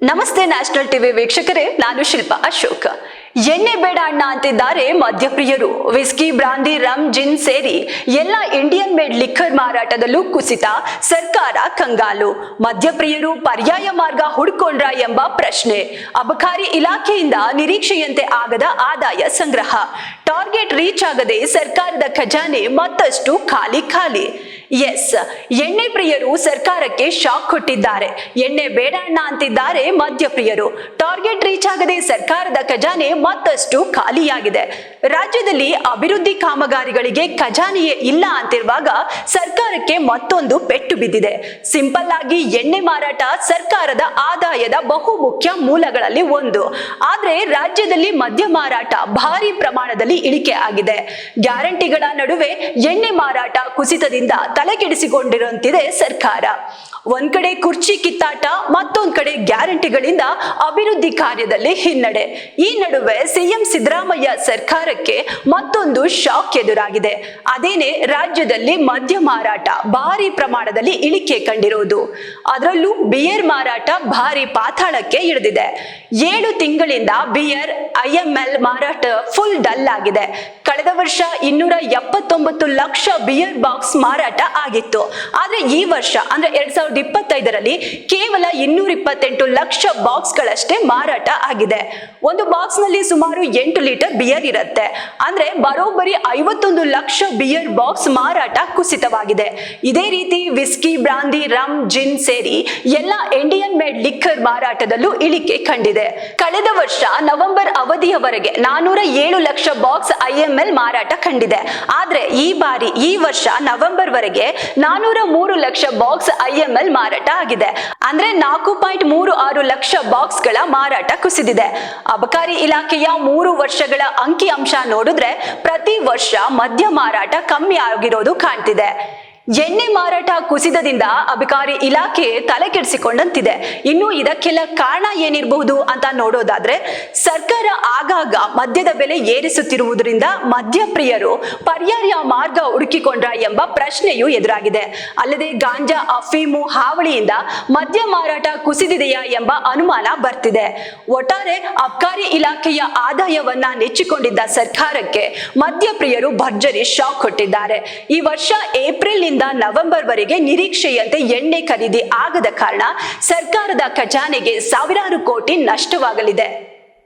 ನಮಸ್ತೆ national TV ವೀಕ್ಷಕರೇ, ನಾನು ಶಿಲ್ಪಾ ಅಶೋಕ್. ಎಣ್ಣೆ ಬೇಡ ಅಣ್ಣ ಅಂತಿದ್ದಾರೆ ಮದ್ಯಪ್ರಿಯರು. ವಿಸ್ಕಿ, ಬ್ರಾಂದಿ, ರಮ್, ಜಿನ್ ಸೇರಿ ಎಲ್ಲ ಇಂಡಿಯನ್ ಮೇಡ್ ಲಿಕ್ಕರ್ ಮಾರಾಟದಲ್ಲೂ ಕುಸಿತ, ಸರ್ಕಾರ ಕಂಗಾಲು. ಮದ್ಯಪ್ರಿಯರು ಪರ್ಯಾಯ ಮಾರ್ಗ ಹುಡ್ಕೊಂಡ್ರ ಎಂಬ ಪ್ರಶ್ನೆ. ಅಬಕಾರಿ ಇಲಾಖೆಯಿಂದ ನಿರೀಕ್ಷೆಯಂತೆ ಆಗದ ಆದಾಯ ಸಂಗ್ರಹ. ಟಾರ್ಗೆಟ್ ರೀಚ್ ಆಗದೆ ಸರ್ಕಾರದ ಖಜಾನೆ ಮತ್ತಷ್ಟು ಖಾಲಿ. ಎಸ್, ಎಣ್ಣೆ ಪ್ರಿಯರು ಸರ್ಕಾರಕ್ಕೆ ಶಾಕ್ ಕೊಟ್ಟಿದ್ದಾರೆ. ಎಣ್ಣೆ ಬೇಡ ಅಣ್ಣ ಅಂತಿದ್ದಾರೆ ಮದ್ಯಪ್ರಿಯರು. ಟಾರ್ಗೆಟ್ ರೀಚ್ ಆಗದೆ ಸರ್ಕಾರದ ಖಜಾನೆ ಮತ್ತಷ್ಟು ಖಾಲಿಯಾಗಿದೆ. ರಾಜ್ಯದಲ್ಲಿ ಅಭಿವೃದ್ಧಿ ಕಾಮಗಾರಿಗಳಿಗೆ ಖಜಾನೆಯೇ ಇಲ್ಲ ಅಂತಿರುವಾಗ ಸರ್ಕಾರಕ್ಕೆ ಮತ್ತೊಂದು ಪೆಟ್ಟು ಬಿದ್ದಿದೆ. ಸಿಂಪಲ್ ಆಗಿ ಎಣ್ಣೆ ಮಾರಾಟ ಸರ್ಕಾರದ ಆದಾಯದ ಬಹುಮುಖ್ಯ ಮೂಲಗಳಲ್ಲಿ ಒಂದು. ಆದ್ರೆ ರಾಜ್ಯದಲ್ಲಿ ಮದ್ಯ ಮಾರಾಟ ಭಾರಿ ಪ್ರಮಾಣದಲ್ಲಿ ಇಳಿಕೆ ಆಗಿದೆ. ಗ್ಯಾರಂಟಿಗಳ ನಡುವೆ ಎಣ್ಣೆ ಮಾರಾಟ ಕುಸಿತದಿಂದ ತಲೆಕೆಡಿಸಿಕೊಂಡಿರುವಂತಿದೆ ಸರ್ಕಾರ. ಒಂದ್ ಕಡೆ ಕುರ್ಚಿ ಕಿತ್ತಾಟ, ಮತ್ತೊಂದ್ ಕಡೆ ಗ್ಯಾರಂಟಿಗಳಿಂದ ಅಭಿವೃದ್ಧಿ ಕಾರ್ಯದಲ್ಲಿ ಹಿನ್ನಡೆ. ಈ ನಡುವೆ ಸಿಎಂ ಸಿದ್ದರಾಮಯ್ಯ ಸರ್ಕಾರಕ್ಕೆ ಮತ್ತೊಂದು ಶಾಕ್ ಎದುರಾಗಿದೆ. ಅದೇನೆ ರಾಜ್ಯದಲ್ಲಿ ಮದ್ಯ ಮಾರಾಟ ಭಾರಿ ಪ್ರಮಾಣದಲ್ಲಿ ಇಳಿಕೆ ಕಂಡಿರುವುದು. ಅದರಲ್ಲೂ ಬಿಯರ್ ಮಾರಾಟ ಭಾರಿ ಪಾತಾಳಕ್ಕೆ ಇಳಿದಿದೆ. 7 ತಿಂಗಳಿಂದ ಬಿಯರ್ IML ಮಾರಾಟ ಫುಲ್ ಡಲ್ ಆಗಿದೆ. ಕಳೆದ ವರ್ಷ 279 ಲಕ್ಷ ಬಿಯರ್ ಬಾಕ್ಸ್ ಮಾರಾಟ ಆಗಿತ್ತು. ಆದ್ರೆ ಈ ವರ್ಷ ಅಂದ್ರೆ 2025ರಲ್ಲಿ ಕೇವಲ 228 ಲಕ್ಷ ಬಾಕ್ಸ್ ಗಳಷ್ಟೇ ಮಾರಾಟ ಆಗಿದೆ. ಒಂದು ಬಾಕ್ಸ್ ನಲ್ಲಿ ಸುಮಾರು 8 ಲೀಟರ್ ಬಿಯರ್ ಇರುತ್ತೆ. ಅಂದ್ರೆ ಬರೋಬ್ಬರಿ 51 ಲಕ್ಷ ಬಿಯರ್ ಬಾಕ್ಸ್ ಮಾರಾಟ ಕುಸಿತವಾಗಿದೆ. ಇದೇ ರೀತಿ ವಿಸ್ಕಿ, ಬ್ರಾಂದಿ, ರಮ್, ಜಿನ್ ಸೇರಿ ಎಲ್ಲ ಇಂಡಿಯನ್ ಮೇಡ್ ಲಿಕ್ಕರ್ ಮಾರಾಟದಲ್ಲೂ ಇಳಿಕೆ ಕಂಡಿದೆ. ಕಳೆದ ವರ್ಷ ನವೆಂಬರ್ ಅವಧಿಯವರೆಗೆ 407 ಲಕ್ಷ ಬಾಕ್ಸ್ IML ಮಾರಾಟ ಕಂಡಿದೆ. ಆದ್ರೆ ಈ ವರ್ಷ ನವೆಂಬರ್ ವರೆಗೆ 403 ಲಕ್ಷ ಬಾಕ್ಸ್ IML ಮಾರಾಟ ಆಗಿದೆ. ಅಂದ್ರೆ 4.36 ಲಕ್ಷ ಬಾಕ್ಸ್ ಗಳ ಮಾರಾಟ ಕುಸಿದಿದೆ. ಅಬಕಾರಿ ಇಲಾಖೆಯ 3 ವರ್ಷಗಳ ಅಂಕಿ ಅಂಶ ನೋಡಿದ್ರೆ ಪ್ರತಿ ವರ್ಷ ಮದ್ಯ ಮಾರಾಟ ಕಮ್ಮಿ ಆಗಿರೋದು ಕಾಣ್ತಿದೆ. ಎಣ್ಣೆ ಮಾರಾಟ ಕುಸಿತದಿಂದ ಅಬಕಾರಿ ಇಲಾಖೆ ತಲೆ ಕೆಡಿಸಿಕೊಂಡಂತಿದೆ. ಇನ್ನು ಇದಕ್ಕೆಲ್ಲ ಕಾರಣ ಏನಿರಬಹುದು ಅಂತ ನೋಡೋದಾದ್ರೆ, ಸರ್ಕಾರ ಆಗಾಗ ಮದ್ಯದ ಬೆಲೆ ಏರಿಸುತ್ತಿರುವುದರಿಂದ ಮದ್ಯಪ್ರಿಯರು ಪರ್ಯಾಯ ಮಾರ್ಗ ಹುಡುಕಿಕೊಂಡ್ರ ಎಂಬ ಪ್ರಶ್ನೆಯೂ ಎದುರಾಗಿದೆ. ಅಲ್ಲದೆ ಗಾಂಜಾ, ಅಫೀಮು ಹಾವಳಿಯಿಂದ ಮದ್ಯ ಮಾರಾಟ ಕುಸಿದಿದೆಯಾ ಎಂಬ ಅನುಮಾನ ಬರ್ತಿದೆ. ಒಟ್ಟಾರೆ ಅಬಕಾರಿ ಇಲಾಖೆಯ ಆದಾಯವನ್ನ ನೆಚ್ಚಿಕೊಂಡಿದ್ದ ಸರ್ಕಾರಕ್ಕೆ ಮದ್ಯಪ್ರಿಯರು ಭರ್ಜರಿ ಶಾಕ್ ಕೊಟ್ಟಿದ್ದಾರೆ. ಈ ವರ್ಷ ಏಪ್ರಿಲ್ ನವೆಂಬರ್ ವರೆಗೆ ನಿರೀಕ್ಷೆಯಂತೆ ಎಣ್ಣೆ ಖರೀದಿ ಆಗದ ಕಾರಣ ಸರ್ಕಾರದ ಖಜಾನೆಗೆ ಸಾವಿರಾರು ಕೋಟಿ ನಷ್ಟವಾಗಲಿದೆ.